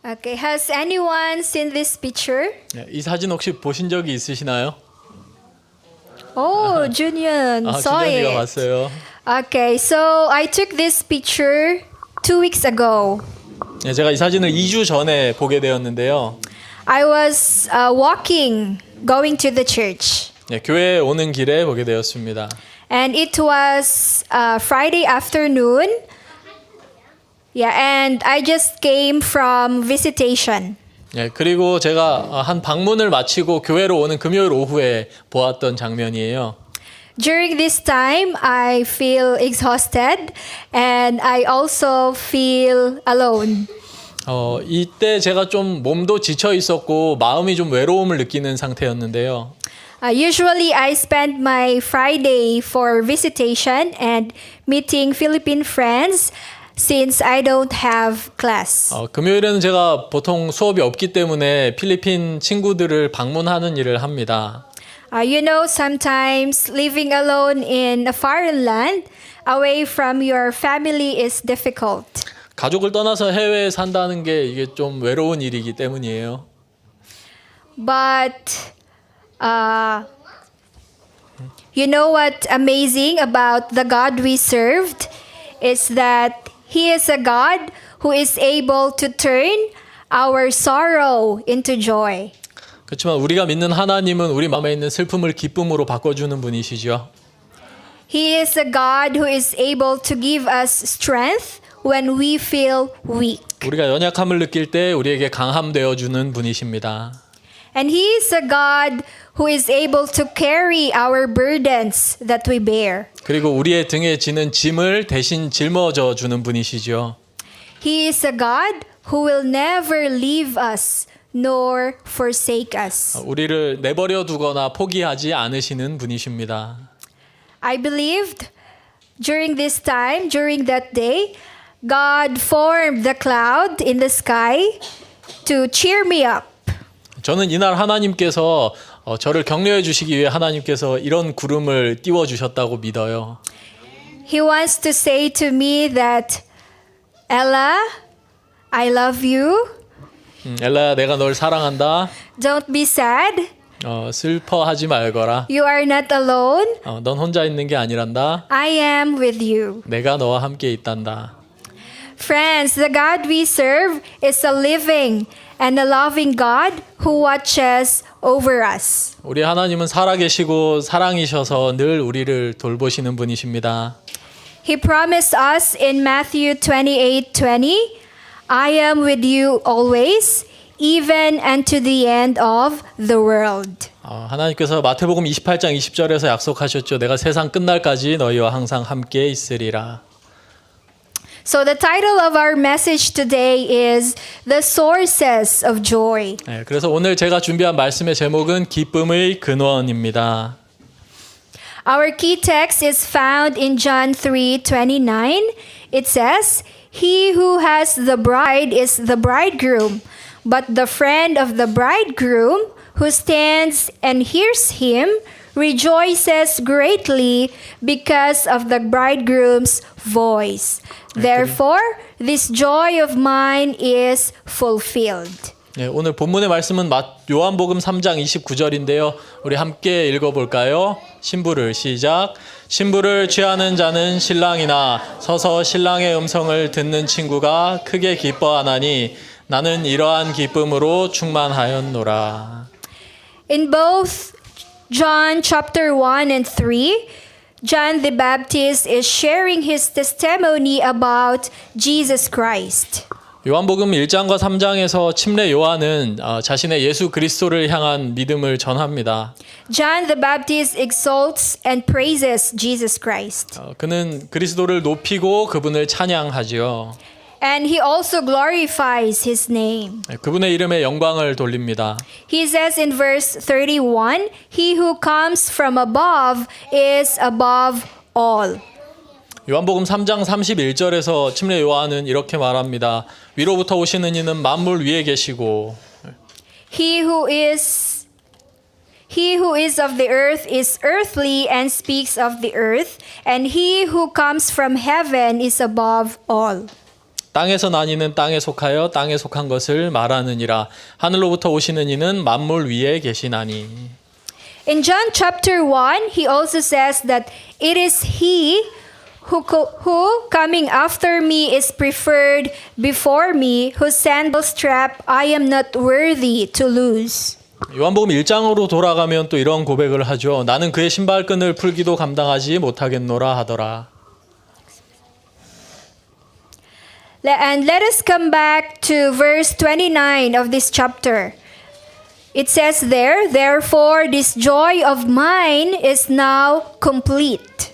Okay, has anyone seen this picture? 네, 이 사진 혹시 보신 적이 있으시나요? Oh, Junior saw 준현이가 it. 봤어요. Okay, so I took this picture 2 weeks ago. 네, 제가 이 사진을 2주 전에 보게 되었는데요. I was walking, going to the church. 네, 교회에 오는 길에 보게 되었습니다. And it was Friday afternoon. Yeah, and I just came from visitation. 네, 그리고 제가 한 방문을 마치고 교회로 오는 금요일 오후에 보았던 장면이에요. During this time, I feel exhausted and I also feel alone. 이때 제가 좀 몸도 지쳐 있었고 마음이 좀 외로움을 느끼는 상태였는데요. Usually, I spend my Friday for visitation and meeting Philippine friends since I don't have class. 금요일에는 제가 보통 수업이 없기 때문에 필리핀 친구들을 방문하는 일을 합니다. You know, sometimes living alone in a foreign land, away from your family, is difficult. 가족을 떠나서 해외에 산다는 게 이게 좀 외로운 일이기 때문이에요. But you know what amazing about the God we served is that He is a God who is able to turn our sorrow into joy. 그렇지만 우리가 믿는 하나님은 우리 마음에 있는 슬픔을 기쁨으로 바꿔주는 분이시죠. He is a God who is able to give us strength when we feel weak. 우리가 연약함을 느낄 때 우리에게 강함 되어주는 분이십니다. And He is a God who is able to carry our burdens that we bear. 그리고 우리의 등에 지는 짐을 대신 짊어져 주는 분이시죠. He is a God who will never leave us nor forsake us. 우리를 내버려 두거나 포기하지 않으시는 분이십니다. I believed during this time, during that day, God formed the cloud in the sky to cheer me up. 저는 이날 하나님께서 저를 격려해 주시기 위해 하나님께서 이런 구름을 띄워 주셨다고 믿어요. He wants to say to me that, Ella, I love you. 엘라야, 내가 널 사랑한다. Don't be sad. 슬퍼하지 말거라. You are not alone. 넌 혼자 있는 게 아니란다. I am with you. 내가 너와 함께 있단다. Friends, the God we serve is a living and a loving God who watches over us. 우리 하나님은 살아계시고 사랑이셔서 늘 우리를 돌보시는 분이십니다. He promised us in Matthew 28:20, I am with you always, even unto the end of the world. 하나님께서 마태복음 28장 20절에서 약속하셨죠. 내가 세상 끝날까지 너희와 항상 함께 있으리라. So the title of our message today is The Sources of Joy. 네, 그래서 오늘 제가 준비한 말씀의 제목은 기쁨의 근원입니다. Our key text is found in John 3:29. It says, He who has the bride is the bridegroom, but the friend of the bridegroom who stands and hears him rejoices greatly because of the bridegroom's voice. Therefore, this joy of mine is fulfilled. 네, 오늘 본문의 말씀은 요한복음 3장 29절인데요. 우리 함께 읽어볼까요? 신부를 시작. 신부를 취하는 자는 신랑이나 서서 신랑의 음성을 듣는 친구가 크게 기뻐하나니 나는 이러한 기쁨으로 충만하였노라. In both John chapter 1 and 3, John the Baptist is sharing his testimony about Jesus Christ. 요한복음 1장과 3장에서 침례 요한은 자신의 예수 그리스도를 향한 믿음을 전합니다. John the Baptist exalts and praises Jesus Christ. 그는 그리스도를 높이고 그분을 찬양하지요. And he also glorifies his name. 그분의 이름에 영광을 돌립니다. He says in verse 31, He who comes from above is above all. 요한복음 3장 31절에서 침례 요한은 이렇게 말합니다. 위로부터 오시는 이는 만물 위에 계시고 He who is of the earth is earthly and speaks of the earth, and he who comes from heaven is above all. 땅에서 난 이는 땅에 속하여 땅에 속한 것을 말하느니라. 하늘로부터 오시는 이는 만물 위에 계시나니. In John chapter 1, he also says that it is he who coming after me is preferred before me, whose sandal strap I am not worthy to loose. 요한복음 1장으로 돌아가면 또 이런 고백을 하죠. 나는 그의 신발끈을 풀기도 감당하지 못하겠노라 하더라. And let us come back to verse 29 of this chapter. It says there, therefore this joy of mine is now complete.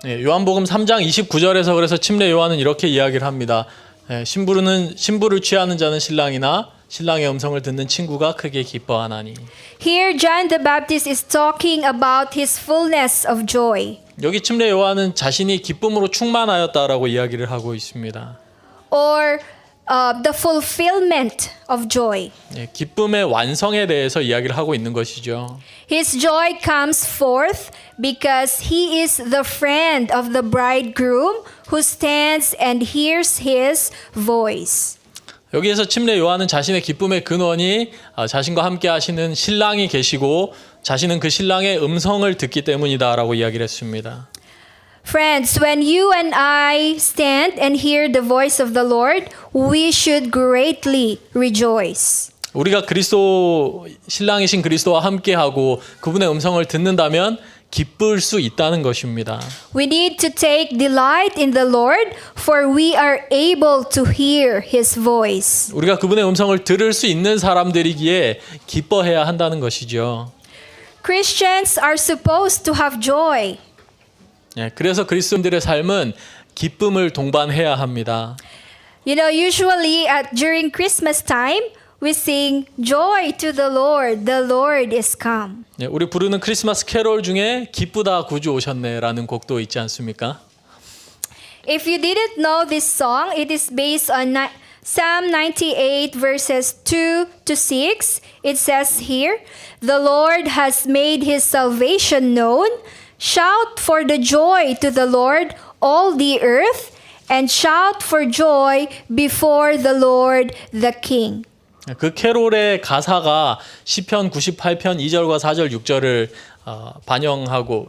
예, 요한복음 3장 29절에서 그래서 침례 요한은 이렇게 이야기를 합니다. 예, 신부를 취하는 자는 신랑이나 신랑의 음성을 듣는 친구가 크게 기뻐하나니. Here John the Baptist is talking about his fullness of joy. 여기 침례 요한은 자신이 기쁨으로 충만하였다라고 이야기를 하고 있습니다. Or the fulfillment of joy. 예, 기쁨의 완성에 대해서 이야기를 하고 있는 것이죠. His joy comes forth because he is the friend of the bridegroom who stands and hears his voice. 여기에서 침례 요한은 자신의 기쁨의 근원이 자신과 함께 하시는 신랑이 계시고 자신은 그 신랑의 음성을 듣기 때문이다라고 이야기를 했습니다. Friends, when you and I stand and hear the voice of the Lord, we should greatly rejoice. 우리가 신랑이신 그리스도와 함께하고 그분의 음성을 듣는다면 기쁠 수 있다는 것입니다. We need to take delight in the Lord, for we are able to hear His voice. 우리가 그분의 음성을 들을 수 있는 사람들이기에 기뻐해야 한다는 것이죠. Christians are supposed to have joy. 예, 그래서 그리스도인들의 삶은 기쁨을 동반해야 합니다. You know, usually during Christmas time, we sing joy to the Lord is come. 예, 우리 부르는 크리스마스 캐롤 중에 기쁘다 구주 오셨네라는 곡도 있지 않습니까? If you didn't know this song, it is based on Psalm 98 verses 2 to 6. It says here, "The Lord has made his salvation known. Shout for the joy to the Lord, all the earth, and shout for joy before the Lord the King." 그 캐롤의 가사가 시편 98편 2절과 4절 6절을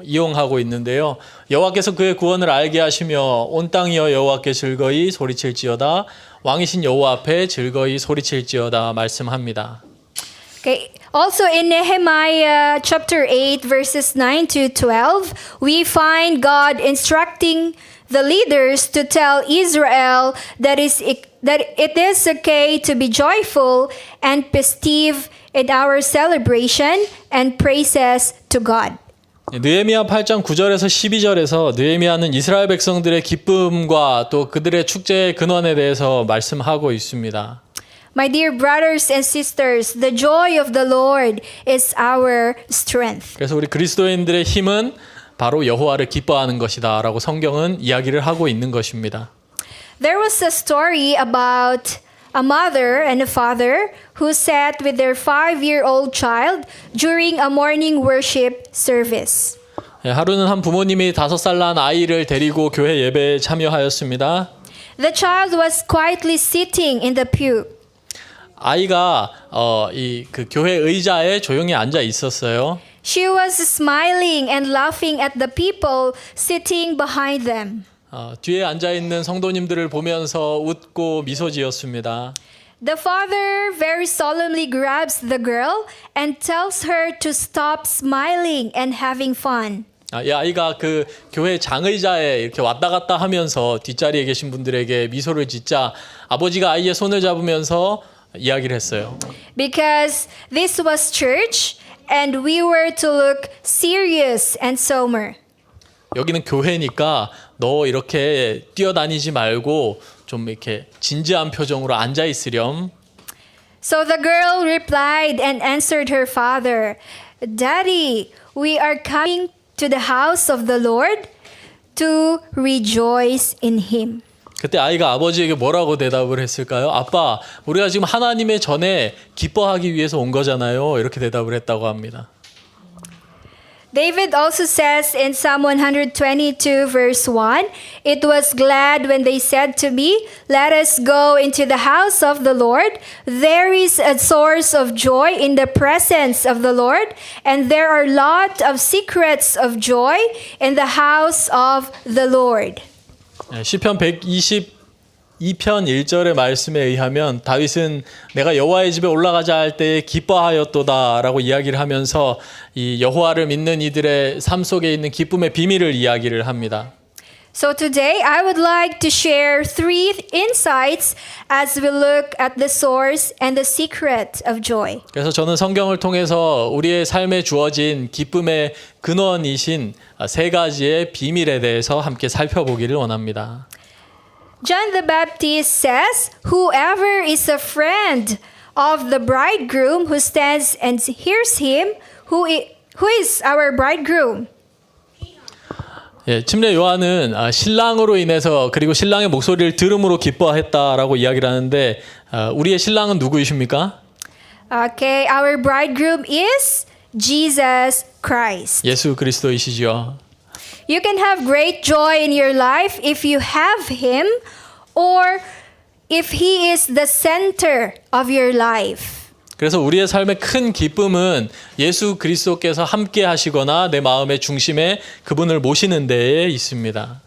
이용하고 있는데요. 여호와께서 그의 구원을 알게 하시며 온 땅이여 여호와께 즐거이 소리칠지어다. 왕이신 여호와 앞에 즐거이 소리칠지어다 말씀합니다. Okay. Also in Nehemiah chapter 8 verses 9 to 12, we find God instructing the leaders to tell Israel that it is okay to be joyful and festive in our celebration and praises to God. 느헤미야 8장 9절에서 12절에서 느헤미야는 이스라엘 백성들의 기쁨과 또 그들의 축제의 근원에 대해서 말씀하고 있습니다. My dear brothers and sisters, the joy of the Lord is our strength. 그래서 우리 그리스도인들의 힘은 바로 여호와를 기뻐하는 것이다라고 성경은 이야기를 하고 있는 것입니다. There was a story about a mother and a father who sat with their 5-year-old child during a morning worship service. 하루는 한 부모님이 5살 난 아이를 데리고 교회 예배에 참여하였습니다. The child was quietly sitting in the pew. 아이가 그 교회 의자에 조용히 앉아 있었어요. She was smiling and laughing at the people sitting behind them. 뒤에 앉아 있는 성도님들을 보면서 웃고 미소 지었습니다. The father very solemnly grabs the girl and tells her to stop smiling and having fun. 이 아이가 그 교회 장의자에 이렇게 왔다 갔다 하면서 뒷자리에 계신 분들에게 미소를 짓자 아버지가 아이의 손을 잡으면서 이야기를 했어요. Because this was church and we were to look serious and sober. 여기는 교회니까 너 이렇게 뛰어다니지 말고 좀 이렇게 진지한 표정으로 앉아 있으렴. So the girl replied and answered her father, "Daddy, we are coming to the house of the Lord to rejoice in him." 그때 아이가 아버지에게 뭐라고 대답을 했을까요? 아빠, 우리가 지금 하나님의 전에 기뻐하기 위해서 온 거잖아요. 이렇게 대답을 했다고 합니다. David also says in Psalm 122, verse 1, "It was glad when they said to me, 'Let us go into the house of the Lord.' There is a source of joy in the presence of the Lord, and there are a lot of secrets of joy in the house of the Lord." 시편 122편 1절의 말씀에 의하면 다윗은 내가 여호와의 집에 올라가자 할 때에 기뻐하였도다라고 이야기를 하면서 이 여호와를 믿는 이들의 삶 속에 있는 기쁨의 비밀을 이야기를 합니다. So today I would like to share 3 insights as we look at the source and the secret of joy. 그래서 저는 성경을 통해서 우리의 삶에 주어진 기쁨의 근원이신 3가지의 비밀에 대해서 함께 살펴보기를 원합니다. John the Baptist says, "Whoever is a friend of the bridegroom who stands and hears him, who is our bridegroom?" 예, 침례 요한은 신랑으로 인해서 그리고 신랑의 목소리를 들음으로 기뻐했다라고 이야기를 하는데 우리의 신랑은 누구이십니까? Okay, our bridegroom is Jesus Christ. 예수 그리스도이시죠. You can have great joy in your life if you have him or if he is the center of your life. 그래서 우리의 삶의 큰 기쁨은 예수 그리스도께서 함께 하시거나 내 마음의 중심에 그분을 모시는 데에 있습니다.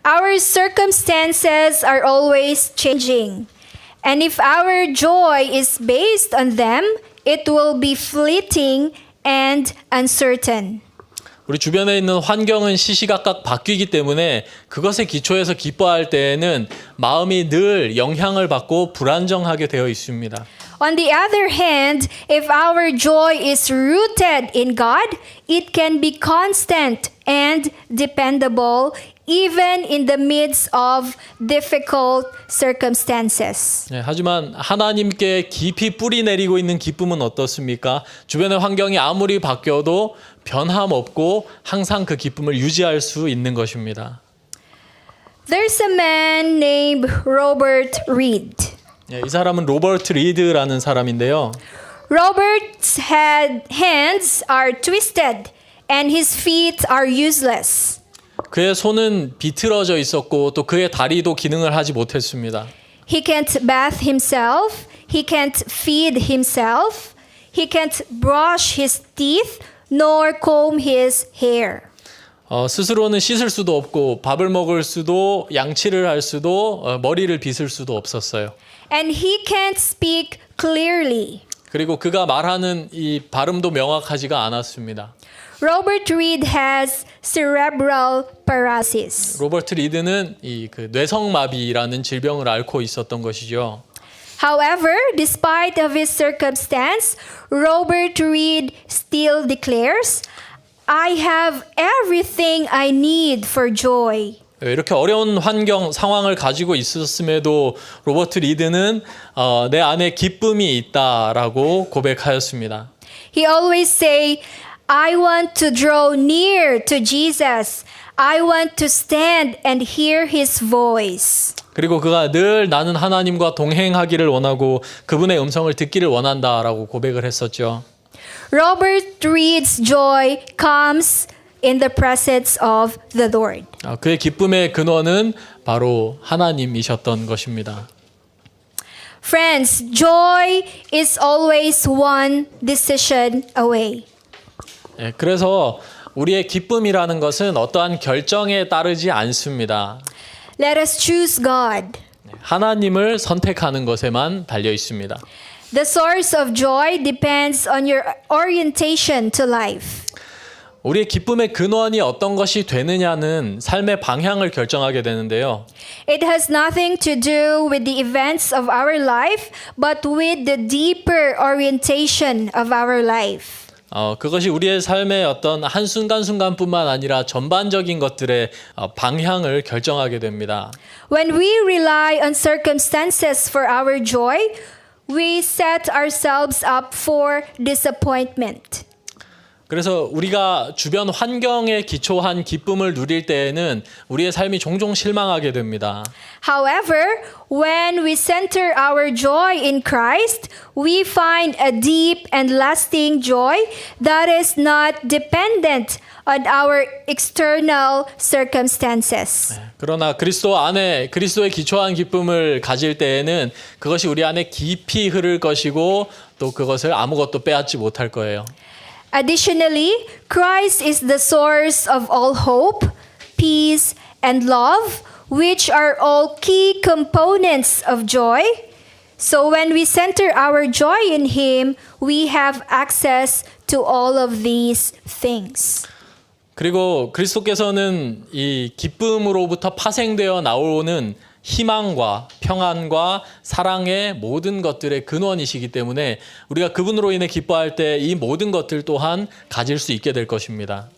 Our circumstances are always changing. And if our joy is based on them, it will be fleeting and uncertain. 우리 주변에 있는 환경은 시시각각 바뀌기 때문에 그것에 기초해서 기뻐할 때에는 마음이 늘 영향을 받고 불안정하게 되어 있습니다. On the other hand, if our joy is rooted in God, it can be constant and dependable even in the midst of difficult circumstances. 네, 하지만 하나님께 깊이 뿌리 내리고 있는 기쁨은 어떻습니까? 주변의 환경이 아무리 바뀌어도 변함없고 항상 그 기쁨을 유지할 수 있는 것입니다. There's a man named Robert Reed. 네, 이 사람은 로버트 리드라는 사람인데요. Robert's hands are twisted and his feet are useless. 그의 손은 비틀어져 있었고 또 그의 다리도 기능을 하지 못했습니다. He can't bath himself. He can't feed himself. He can't brush his teeth nor comb his hair. 스스로는 씻을 수도 없고 밥을 먹을 수도 양치를 할 수도 머리를 빗을 수도 없었어요. And he can't speak clearly. 그리고 그가 말하는 이 발음도 명확하지가 않았습니다. Robert Reed has cerebral paralysis. 로버트 리드는 이 그 뇌성마비라는 질병을 앓고 있었던 것이죠. However, despite of his circumstance, Robert Reed still declares, "I have everything I need for joy." 이렇게 어려운 환경 상황을 가지고 있었음에도 로버트 리드는 내 안에 기쁨이 있다라고 고백하였습니다. He always say, "I want to draw near to Jesus. I want to stand and hear his voice." 그리고 그가 늘 나는 하나님과 동행하기를 원하고 그분의 음성을 듣기를 원한다라고 고백을 했었죠. Robert Reed's joy comes in the presence of the Lord. 그의 기쁨의 근원은 바로 하나님이셨던 것입니다. Friends, joy is always one decision away. 그래서 우리의 기쁨이라는 것은 어떠한 결정에 따르지 않습니다. Let us choose God. 하나님을 선택하는 것에만 달려 있습니다. The source of joy depends on your orientation to life. 우리의 기쁨의 근원이 어떤 것이 되느냐는 삶의 방향을 결정하게 되는데요. It has nothing to do with the events of our life, but with the deeper orientation of our life. 그것이 우리의 삶의 어떤 한순간순간뿐만 아니라 전반적인 것들의 방향을 결정하게 됩니다. When we rely on circumstances for our joy, we set ourselves up for disappointment. 그래서 우리가 주변 환경에 기초한 기쁨을 누릴 때에는 우리의 삶이 종종 실망하게 됩니다. However, when we center our joy in Christ, we find a deep and lasting joy that is not dependent on our external circumstances. 그러나 그리스도 안에 그리스도에 기초한 기쁨을 가질 때에는 그것이 우리 안에 깊이 흐를 것이고 또 그것을 아무것도 빼앗지 못할 거예요. Additionally, Christ is the source of all hope, peace, and love, which are all key components of joy. So when we center our joy in Him, we have access to all of these things. 그리고 그리스도께서는 이 기쁨으로부터 파생되어 나오는 희망과 평안과 사랑의 모든 것들의 근원이시기 때문에 우리가 그분으로 인해 기뻐할 때 이 모든 것들 또한 가질 수 있게 될 것입니다.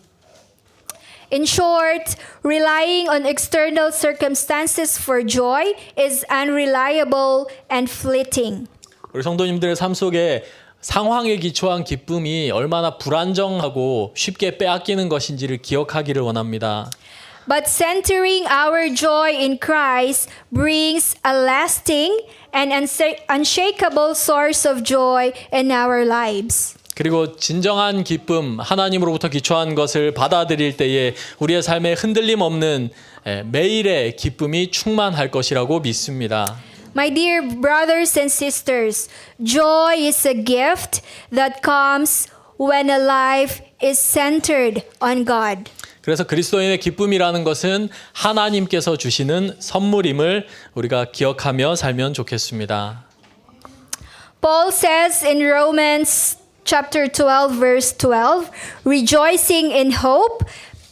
In short, relying on external circumstances for joy is unreliable and fleeting. 우리 성도님들의 삶 속에 상황에 기초한 기쁨이 얼마나 불안정하고 쉽게 빼앗기는 것인지를 기억하기를 원합니다. But centering our joy in Christ brings a lasting and unshakable source of joy in our lives. 그리고 진정한 기쁨, 하나님으로부터 기초한 것을 받아들일 때에 우리의 삶에 흔들림 없는 매일의 기쁨이 충만할 것이라고 믿습니다. My dear brothers and sisters, joy is a gift that comes when a life is centered on God. 그래서 그리스도인의 기쁨이라는 것은 하나님께서 주시는 선물임을 우리가 기억하며 살면 좋겠습니다. Paul says in Romans chapter 12 verse 12, rejoicing in hope,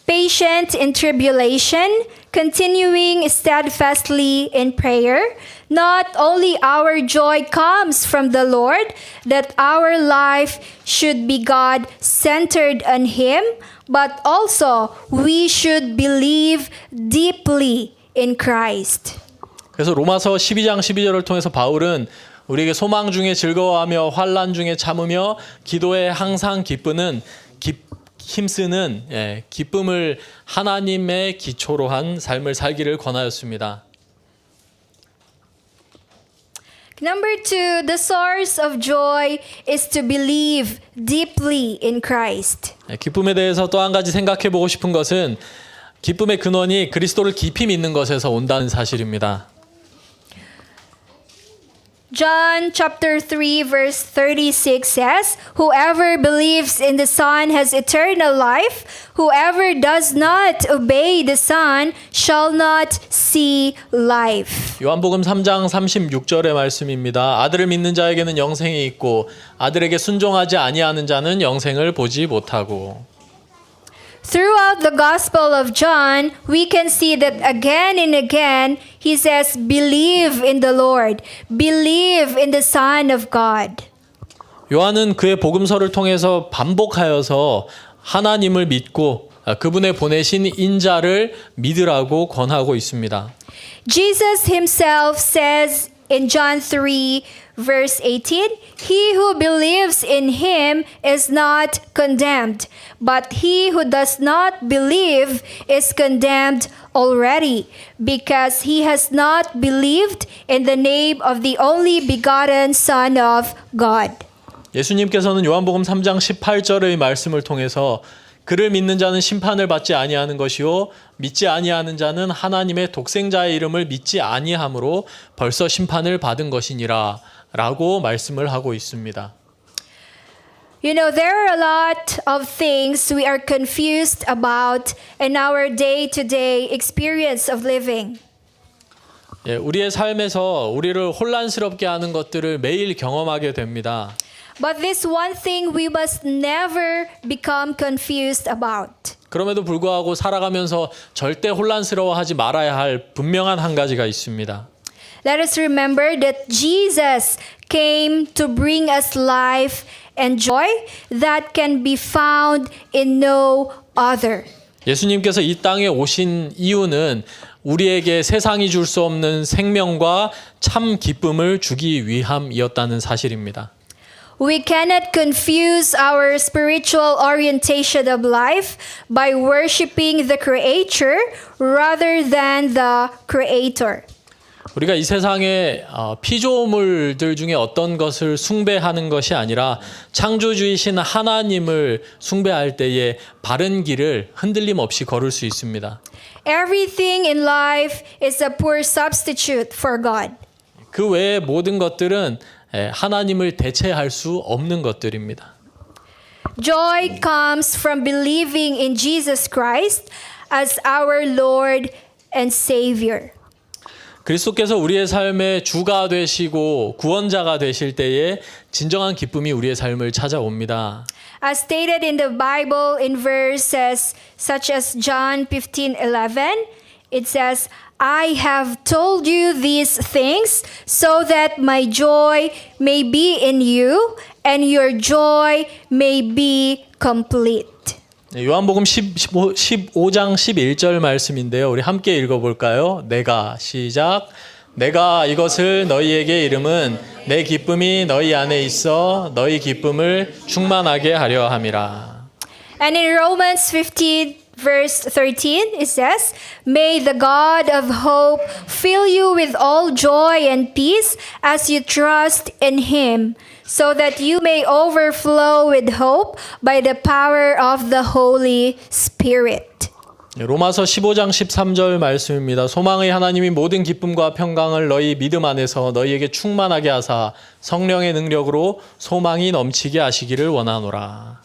patient in tribulation, continuing steadfastly in prayer. Not only our joy comes from the Lord, that our life should be God-centered on Him, but also we should believe deeply in Christ. 그래서 로마서 12장 12절을 통해서 바울은 우리에게 소망 중에 즐거워하며 환난 중에 참으며 기도에 항상 힘쓰는 기쁨을 하나님의 기초로 한 삶을 살기를 권하였습니다. Number 2, the source of joy is to believe deeply in Christ. 기쁨에 대해서 또 한 가지 생각해 보고 싶은 것은 기쁨의 근원이 그리스도를 깊이 믿는 것에서 온다는 사실입니다. John chapter 3 verse 36 says, whoever believes in the Son has eternal life. Whoever does not obey the Son shall not see life. 요한복음 3장 36절의 말씀입니다. 아들을 믿는 자에게는 영생이 있고 아들에게 순종하지 아니하는 자는 영생을 보지 못하고. Throughout the Gospel of John, we can see that again and again, he says, believe in the Lord, believe in the Son of God. 요한은 그의 복음서를 통해서 반복하여서 하나님을 믿고 그분의 보내신 인자를 믿으라고 권하고 있습니다. Jesus himself says in John 3 verse 18, he who believes in him is not condemned, but he who does not believe is condemned already, because he has not believed in the name of the only begotten Son of God. 예수님께서는 요한복음 3장 18절의 말씀을 통해서 그를 믿는 자는 심판을 받지 아니하는 것이요 믿지 아니하는 자는 하나님의 독생자의 이름을 믿지 아니함으로 벌써 심판을 받은 것이니라 라고 말씀을 하고 있습니다. You know, there are a lot of things we are confused about in our day-to-day experience of living. 우리의 삶에서 우리를 혼란스럽게 하는 것들을 매일 경험하게 됩니다. But this one thing we must never become confused about. 그럼에도 불구하고 살아가면서 절대 혼란스러워하지 말아야 할 분명한 한 가지가 있습니다. Let us remember that Jesus came to bring us life and joy that can be found in no other. 예수님께서 이 땅에 오신 이유는 우리에게 세상이 줄 수 없는 생명과 참 기쁨을 주기 위함이었다는 사실입니다. We cannot confuse our spiritual orientation of life by worshiping the Creator rather than the Creator. 우리가 이 세상의 피조물들 중에 어떤 것을 숭배하는 것이 아니라 창조주이신 하나님을 숭배할 때에 바른 길을 흔들림 없이 걸을 수 있습니다. Everything in life is a poor substitute for God. 그 외의 모든 것들은 하나님을 대체할 수 없는 것들입니다. Joy comes from believing in Jesus Christ as our Lord and Savior. 그리스도께서 우리의 삶의 주가 되시고 구원자가 되실 때에 진정한 기쁨이 우리의 삶을 찾아옵니다. As stated in the Bible in verses such as John 15:11, it says, I have told you these things so that my joy may be in you and your joy may be complete. 요한복음 15장 11절 말씀인데요. 우리 함께 읽어볼까요? 시작. 내가 이것을 너희에게 이름은 내 기쁨이 너희 안에 있어 너희 기쁨을 충만하게 하려 함이라. And in Romans 15 verse 13, it says, May the God of hope fill you with all joy and peace as you trust in Him, so that you may overflow with hope by the power of the Holy Spirit. 로마서 15장 13절 말씀입니다. 소망의 하나님이 모든 기쁨과 평강을 너희 믿음 안에서 너희에게 충만하게 하사 성령의 능력으로 소망이 넘치게 하시기를 원하노라.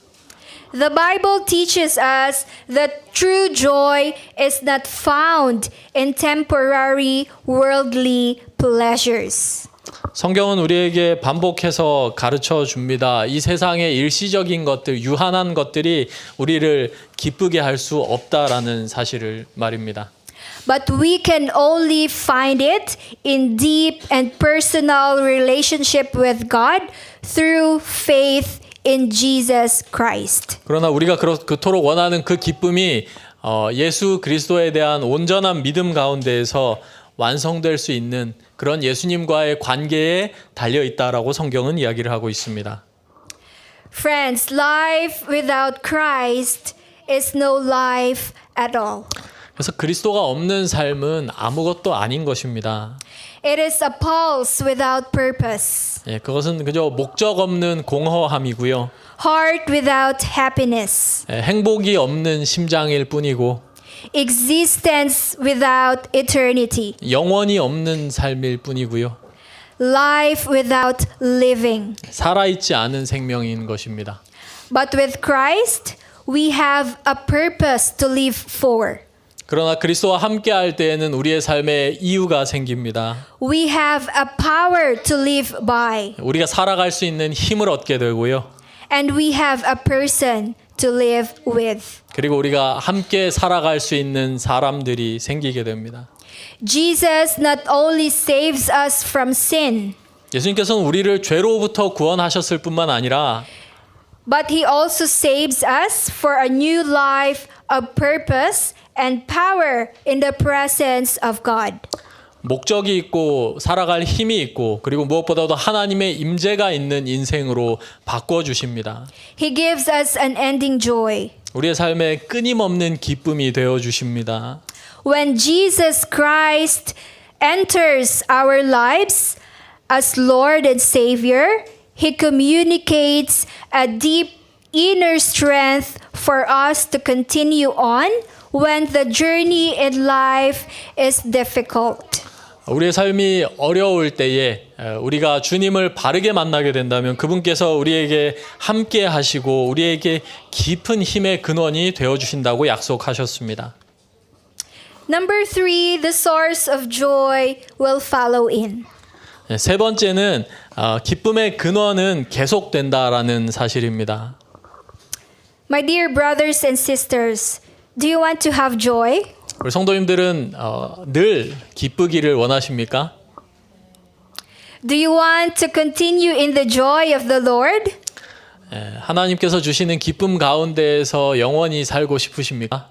The Bible teaches us that true joy is not found in temporary worldly pleasures. 성경은 우리에게 반복해서 가르쳐 줍니다. 이 세상의 일시적인 것들, 유한한 것들이 우리를 기쁘게 할 수 없다라는 사실을 말입니다. But we can only find it in deep and personal relationship with God through faith in Jesus Christ. 그러나 우리가 그토록 원하는 그 기쁨이 예수 그리스도에 대한 온전한 믿음 가운데에서 완성될 수 있는 그런 예수님과의 관계에 달려 있다라고 성경은 이야기를 하고 있습니다. Friends, life without Christ is no life at all. 그래서 그리스도가 없는 삶은 아무것도 아닌 것입니다. It is a pulse without purpose. 그것은 그저 목적 없는 공허함이고요. Heart without happiness. 행복이 없는 심장일 뿐이고 Existence without eternity. 영원히 없는 삶일 뿐이고요. Life without living. 살아있지 않은 생명인 것입니다. But with Christ, we have a purpose to live for. 그러나 그리스도와 함께 할 때에는 우리의 삶에 이유가 생깁니다. We have a power to live by. 우리가 살아갈 수 있는 힘을 얻게 되고요. And we have a person to live with. 그리고 우리가 함께 살아갈 수 있는 사람들이 생기게 됩니다. Jesus not only saves us from sin, 예수님께서는 우리를 죄로부터 구원하셨을 뿐만 아니라 but He also saves us for a new life of purpose and power in the presence of God. 목적이 있고 살아갈 힘이 있고 그리고 무엇보다도 하나님의 임재가 있는 인생으로 바꿔주십니다. He gives us unending joy. 우리의 삶에 끊임없는 기쁨이 되어주십니다. When Jesus Christ enters our lives as Lord and Savior, He communicates a deep inner strength for us to continue on when the journey in life is difficult. 우리의 삶이 어려울 때에 우리가 주님을 바르게 만나게 된다면 그분께서 우리에게 함께 하시고 우리에게 깊은 힘의 근원이 되어주신다고 약속하셨습니다. Number 3, the source of joy will follow in. 세 번째는 기쁨의 근원은 계속된다라는 사실입니다. My dear brothers and sisters, do you want to have joy? 우리 성도님들은 늘 기쁘기를 원하십니까? Do you want to continue in the joy of the Lord? 하나님께서 주시는 기쁨 가운데에서 영원히 살고 싶으십니까?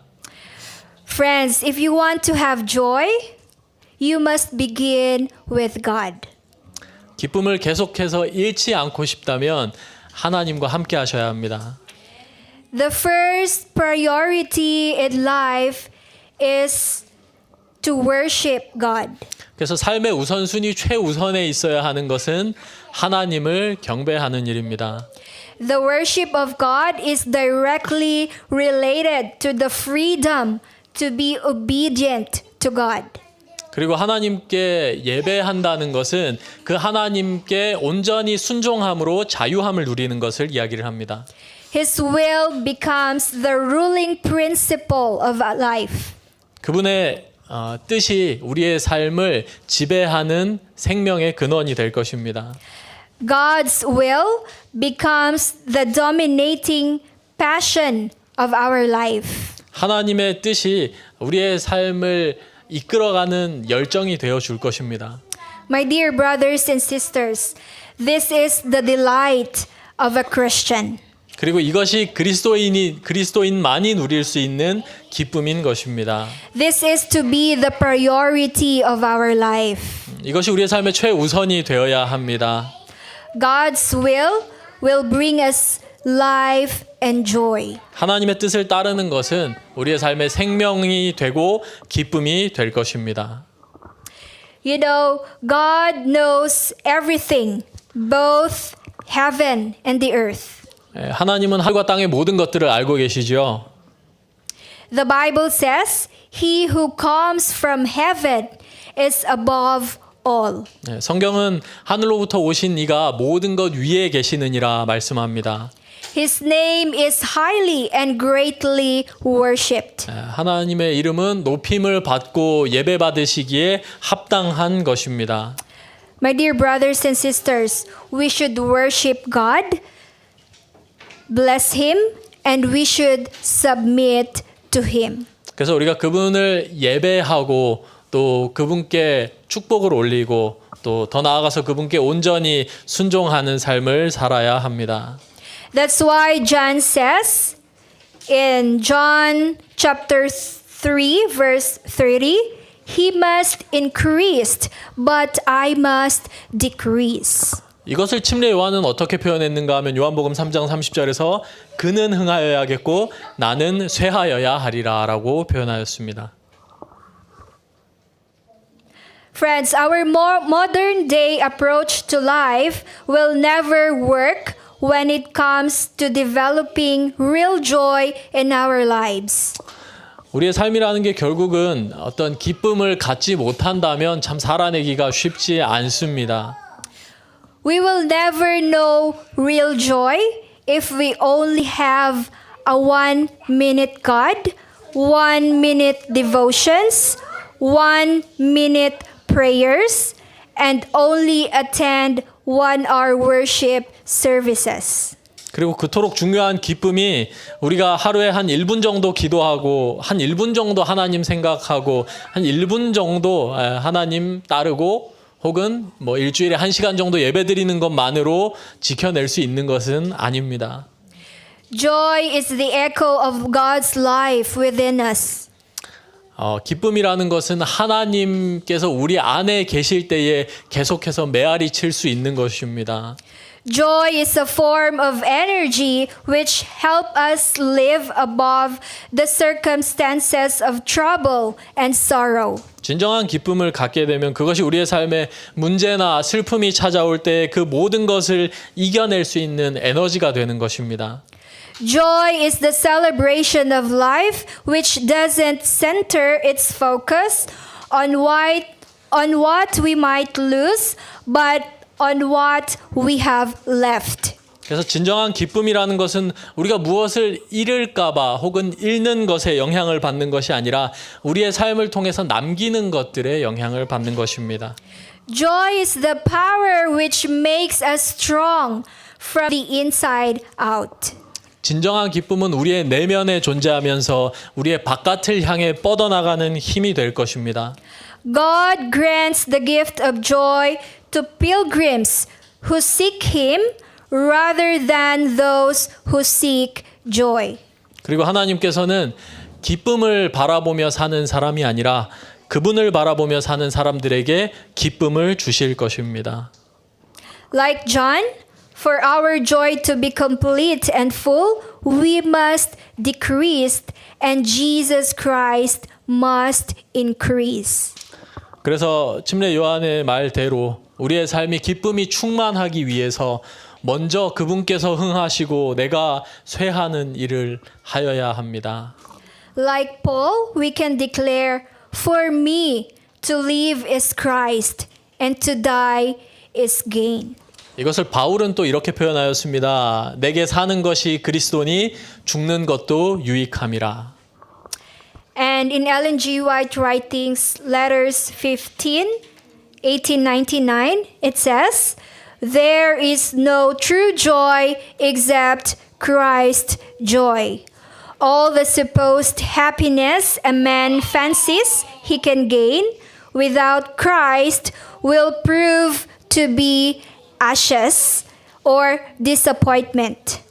Friends, if you want to have joy, you must begin with God. 기쁨을 계속해서 잃지 않고 싶다면 하나님과 함께 하셔야 합니다. The first priority in life is to worship God. 그래서 삶의 우선순위 최우선에 있어야 하는 것은 하나님을 경배하는 일입니다. The worship of God is directly related to the freedom to be obedient to God. 그리고 하나님께 예배한다는 것은 그 하나님께 온전히 순종함으로 자유함을 누리는 것을 이야기를 합니다. His will becomes the ruling principle of life. 그분의 뜻이 우리의 삶을 지배하는 생명의 근원이 될 것입니다. God's will becomes the dominating passion of our life. 하나님의 뜻이 우리의 삶을 이끌어가는 열정이 되어 줄 것입니다. My dear brothers and sisters, this is the delight of a Christian. 그리고 이것이 그리스도인만이 누릴 수 있는 기쁨인 것입니다. This is to be the priority of our life. 이것이 우리의 삶의 최우선이 되어야 합니다. God's will bring us life and joy. 하나님의 뜻을 따르는 것은 우리의 삶의 생명이 되고 기쁨이 될 것입니다. You know, God knows everything, both heaven and the earth. 하나님은 하늘과 땅의 모든 것들을 알고 계시죠. The Bible says, He who comes from heaven is above all. 성경은 하늘로부터 오신 이가 모든 것 위에 계시느니라 말씀합니다. His name is highly and greatly worshipped. 하나님의 이름은 높임을 받고 예배받으시기에 합당한 것입니다. My dear brothers and sisters, we should worship God, bless Him, and we should submit to Him. 그래서 우리가 그분을 예배하고 또 그분께 축복을 올리고 또 더 나아가서 그분께 온전히 순종하는 삶을 살아야 합니다. That's why John says in John chapter 3 verse 30, He must increase, but I must decrease. 이것을 침례 요한은 어떻게 표현했는가 하면 요한복음 3장 30절에서 그는 흥하여야겠고 나는 쇠하여야 하리라 라고 표현하였습니다. Friends, our more modern day approach to life will never work when it comes to developing real joy in our lives. 우리의 삶이라는 게 결국은 어떤 기쁨을 갖지 못한다면 참 살아내기가 쉽지 않습니다. We will never know real joy if we only have a 1-minute God, 1-minute devotions, 1-minute prayers, and only attend 1-hour worship services. 그리고 그토록 중요한 기쁨이 우리가 하루에 한 1분 정도 기도하고 한 1분 정도 하나님 생각하고 한 1분 정도 하나님 따르고 혹은 뭐 일주일에 1시간 정도 예배드리는 것만으로 지켜낼 수 있는 것은 아닙니다. Joy is the echo of God's life within us. 기쁨이라는 것은 하나님께서 우리 안에 계실 때에 계속해서 메아리 칠 수 있는 것입니다. Joy is a form of energy which help us live above the circumstances of trouble and sorrow. 진정한 기쁨을 갖게 되면 그것이 우리의 삶에 문제나 슬픔이 찾아올 때 그 모든 것을 이겨낼 수 있는 에너지가 되는 것입니다. Joy is the celebration of life which doesn't center its focus on what we might lose, but on what we have left. 그래서 진정한 기쁨이라는 것은 우리가 무엇을 잃을까봐 혹은 잃는 것에 영향을 받는 것이 아니라 우리의 삶을 통해서 남기는 것들에 영향을 받는 것입니다. Joy is the power which makes us strong from the inside out. 진정한 기쁨은 우리의 내면에 존재하면서 우리의 바깥을 향해 뻗어나가는 힘이 될 것입니다. God grants the gift of joy to pilgrims who seek Him rather than those who seek joy. 그리고 하나님께서는 기쁨을 바라보며 사는 사람이 아니라 그분을 바라보며 사는 사람들에게 기쁨을 주실 것입니다. Like John, for our joy to be complete and full, we must decrease and Jesus Christ must increase. 그래서 침례 요한의 말대로 우리의 삶이 기쁨이 충만하기 위해서 먼저 그분께서 흥하시고 내가 쇠하는 일을 하여야 합니다. Like Paul, we can declare, for me to live is Christ and to die is gain. 이것을 바울은 또 이렇게 표현하였습니다. 내게 사는 것이 그리스도니 죽는 것도 유익함이라. And in Ellen G. White Writings, Letters 15, 1899, it says, there is no true joy except Christ's joy. All the supposed happiness a man fancies he can gain without Christ will prove to be ashes or disappointment.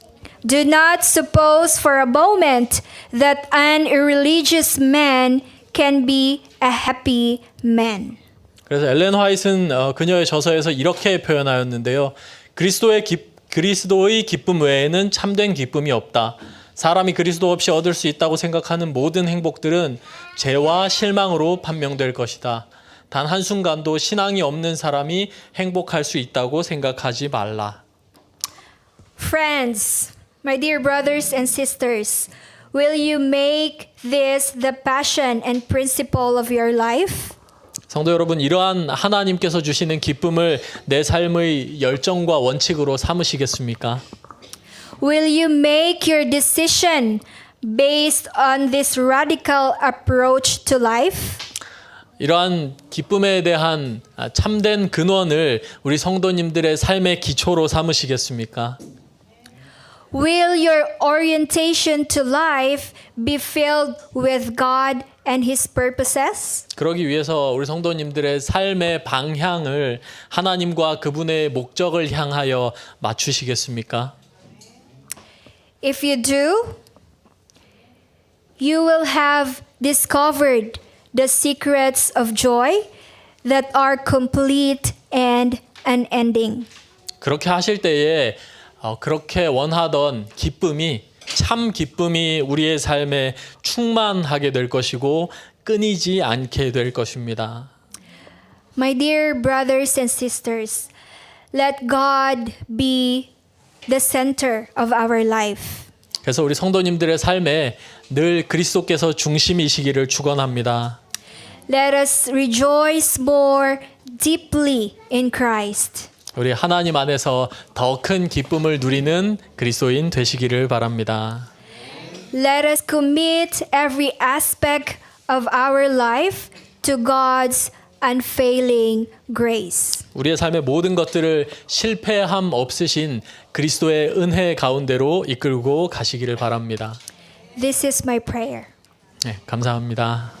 Do not suppose for a moment that an irreligious man can be a happy man. 그래서 엘렌 화이트는 그녀의 저서에서 이렇게 표현하였는데요. 그리스도의 기쁨 외에는 참된 기쁨이 없다. 사람이 그리스도 없이 얻을 수 있다고 생각하는 모든 행복들은 죄와 실망으로 판명될 것이다. 단 한순간도 신앙이 없는 사람이 행복할 수 있다고 생각하지 말라. Friends, my dear brothers and sisters, will you make this the passion and principle of your life? 성도 여러분, 이러한 하나님께서 주시는 기쁨을 내 삶의 열정과 원칙으로 삼으시겠습니까? Will you make your decision based on this radical approach to life? 이러한 기쁨에 대한 참된 근원을 우리 성도님들의 삶의 기초로 삼으시겠습니까? Will your orientation to life be filled with God and His purposes? 그러기 위해서 우리 성도님들의 삶의 방향을 하나님과 그분의 목적을 향하여 맞추시겠습니까? If you do, you will have discovered the secrets of joy that are complete and unending. 그렇게 하실 때에 그렇게 원하던 기쁨이 참 기쁨이 우리의 삶에 충만하게 될 것이고 끊이지 않게 될 것입니다. My dear brothers and sisters, let God be the center of our life. 그래서 우리 성도님들의 삶에 늘 그리스도께서 중심이시기를 축원합니다. Let us rejoice more deeply in Christ. 우리 하나님 안에서 더 큰 기쁨을 누리는 그리스도인 되시기를 바랍니다. Let us commit every aspect of our life to God's unfailing grace. 우리의 삶의 모든 것들을 실패함 없으신 그리스도의 은혜 가운데로 이끌고 가시기를 바랍니다. This is my prayer. 네, 감사합니다.